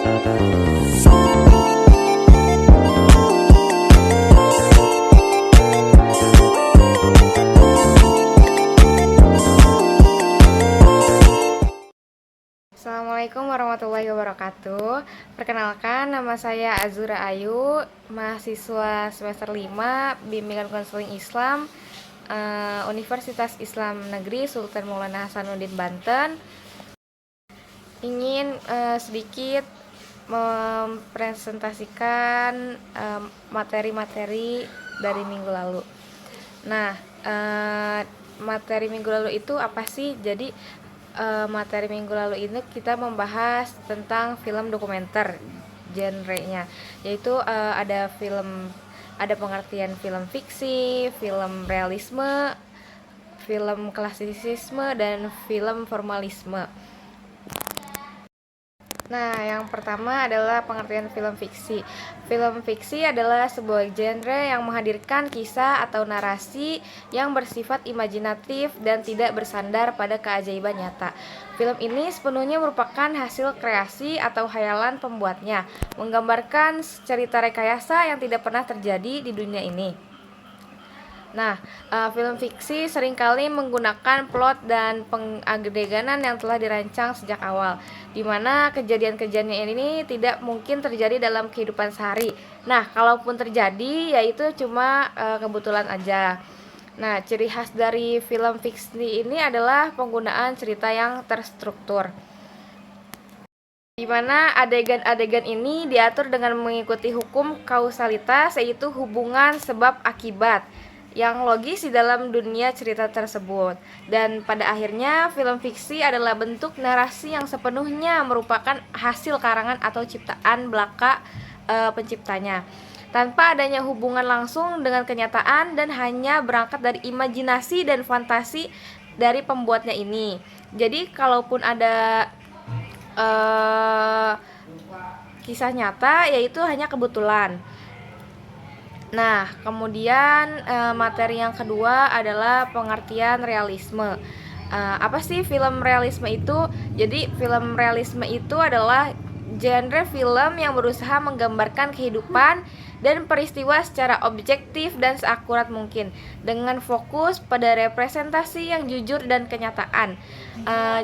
Assalamualaikum warahmatullahi wabarakatuh. Perkenalkan, nama saya Azura Ayu, mahasiswa semester 5 Bimbingan Konseling Islam Universitas Islam Negeri Sultan Maulana Hasanuddin Banten. Ingin sedikit mempresentasikan materi-materi dari minggu lalu. Nah, materi minggu lalu itu apa sih? Jadi materi minggu lalu ini kita membahas tentang film dokumenter genrenya, yaitu ada pengertian film fiksi, film realisme, film klasisisme, dan film formalisme. Nah, yang pertama adalah pengertian film fiksi. Film fiksi adalah sebuah genre yang menghadirkan kisah atau narasi yang bersifat imajinatif dan tidak bersandar pada keajaiban nyata. Film ini sepenuhnya merupakan hasil kreasi atau khayalan pembuatnya, menggambarkan cerita rekayasa yang tidak pernah terjadi di dunia ini. Nah, film fiksi seringkali menggunakan plot dan pengadeganan yang telah dirancang sejak awal, di mana kejadian-kejadian ini tidak mungkin terjadi dalam kehidupan sehari. Nah, kalaupun terjadi, yaitu cuma kebetulan aja. Nah, ciri khas dari film fiksi ini adalah penggunaan cerita yang terstruktur, di mana adegan-adegan ini diatur dengan mengikuti hukum kausalitas, yaitu hubungan sebab akibat yang logis di dalam dunia cerita tersebut. Dan pada akhirnya film fiksi adalah bentuk narasi yang sepenuhnya merupakan hasil karangan atau ciptaan belaka penciptanya, tanpa adanya hubungan langsung dengan kenyataan dan hanya berangkat dari imajinasi dan fantasi dari pembuatnya ini. Jadi kalaupun ada kisah nyata, yaitu hanya kebetulan. Nah, kemudian materi yang kedua adalah pengertian realisme. Apa sih film realisme itu? Jadi, film realisme itu adalah genre film yang berusaha menggambarkan kehidupan dan peristiwa secara objektif dan seakurat mungkin, dengan fokus pada representasi yang jujur dan kenyataan.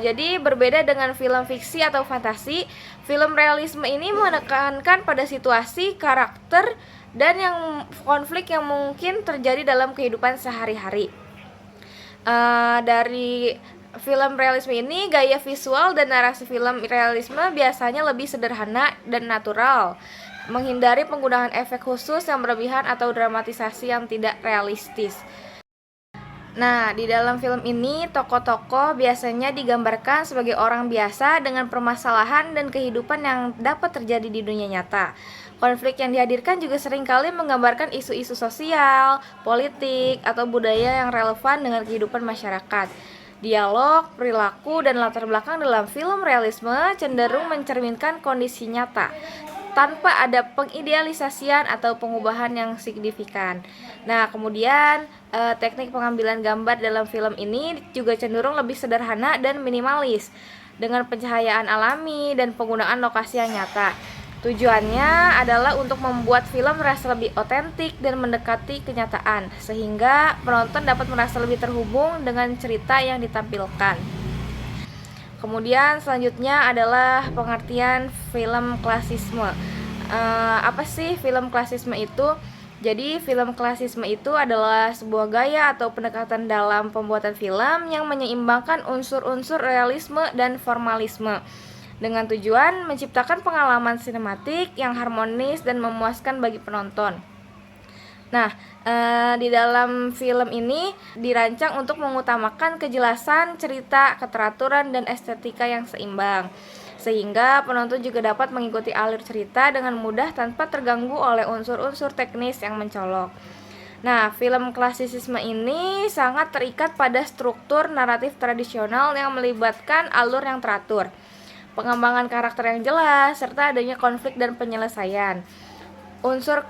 Jadi, berbeda dengan film fiksi atau fantasi, film realisme ini menekankan pada situasi, karakter, dan konflik yang mungkin terjadi dalam kehidupan sehari-hari. Dari film realisme ini, gaya visual dan narasi film realisme biasanya lebih sederhana dan natural, menghindari penggunaan efek khusus yang berlebihan atau dramatisasi yang tidak realistis. Nah, di dalam film ini, tokoh-tokoh biasanya digambarkan sebagai orang biasa dengan permasalahan dan kehidupan yang dapat terjadi di dunia nyata. Konflik yang dihadirkan juga seringkali menggambarkan isu-isu sosial, politik, atau budaya yang relevan dengan kehidupan masyarakat. Dialog, perilaku, dan latar belakang dalam film realisme cenderung mencerminkan kondisi nyata, tanpa ada pengidealisasian atau pengubahan yang signifikan. Nah, kemudian teknik pengambilan gambar dalam film ini juga cenderung lebih sederhana dan minimalis, dengan pencahayaan alami dan penggunaan lokasi yang nyata. Tujuannya adalah untuk membuat film merasa lebih otentik dan mendekati kenyataan, sehingga penonton dapat merasa lebih terhubung dengan cerita yang ditampilkan. Kemudian selanjutnya adalah pengertian film klasisme. Apa sih film klasisme itu? Jadi film klasisme itu adalah sebuah gaya atau pendekatan dalam pembuatan film yang menyeimbangkan unsur-unsur realisme dan formalisme, dengan tujuan menciptakan pengalaman sinematik yang harmonis dan memuaskan bagi penonton. Nah, di dalam film ini dirancang untuk mengutamakan kejelasan cerita, keteraturan, dan estetika yang seimbang, sehingga penonton juga dapat mengikuti alur cerita dengan mudah tanpa terganggu oleh unsur-unsur teknis yang mencolok. Nah, film klasisisme ini sangat terikat pada struktur naratif tradisional yang melibatkan alur yang teratur, pengembangan karakter yang jelas, serta adanya konflik dan penyelesaian. Unsur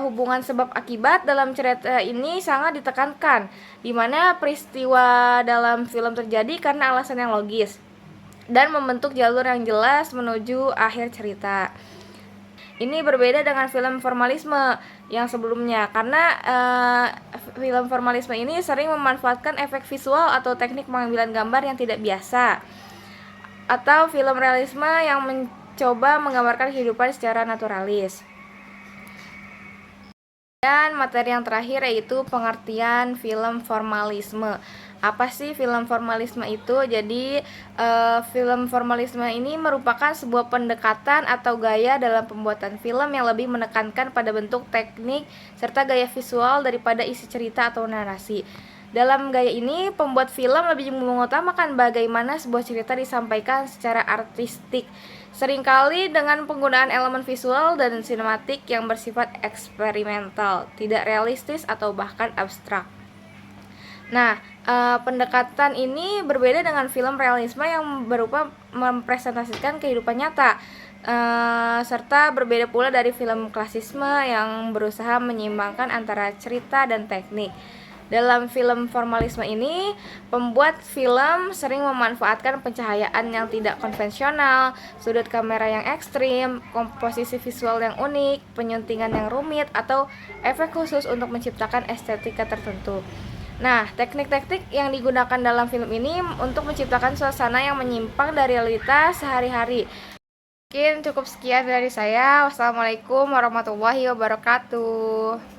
hubungan sebab akibat dalam cerita ini sangat ditekankan, di mana peristiwa dalam film terjadi karena alasan yang logis. dan membentuk jalur yang jelas menuju akhir cerita. Ini berbeda dengan film formalisme yang sebelumnya, karena film formalisme ini sering memanfaatkan efek visual atau teknik pengambilan gambar yang tidak biasa, atau film realisme yang mencoba menggambarkan kehidupan secara naturalis. Dan materi yang terakhir yaitu pengertian film formalisme. Apa sih film formalisme itu? Jadi film formalisme ini merupakan sebuah pendekatan atau gaya dalam pembuatan film yang lebih menekankan pada bentuk, teknik, serta gaya visual daripada isi cerita atau narasi. Dalam gaya ini, pembuat film lebih mengutamakan bagaimana sebuah cerita disampaikan secara artistik, seringkali dengan penggunaan elemen visual dan sinematik yang bersifat eksperimental, tidak realistis atau bahkan abstrak. Nah, pendekatan ini berbeda dengan film realisme yang berupa mempresentasikan kehidupan nyata, serta berbeda pula dari film klasisme yang berusaha menyeimbangkan antara cerita dan teknik. Dalam film formalisme ini, pembuat film sering memanfaatkan pencahayaan yang tidak konvensional, sudut kamera yang ekstrim, komposisi visual yang unik, penyuntingan yang rumit, atau efek khusus untuk menciptakan estetika tertentu. Nah, teknik-teknik yang digunakan dalam film ini untuk menciptakan suasana yang menyimpang dari realitas sehari-hari. Mungkin cukup sekian dari saya. Wassalamualaikum warahmatullahi wabarakatuh.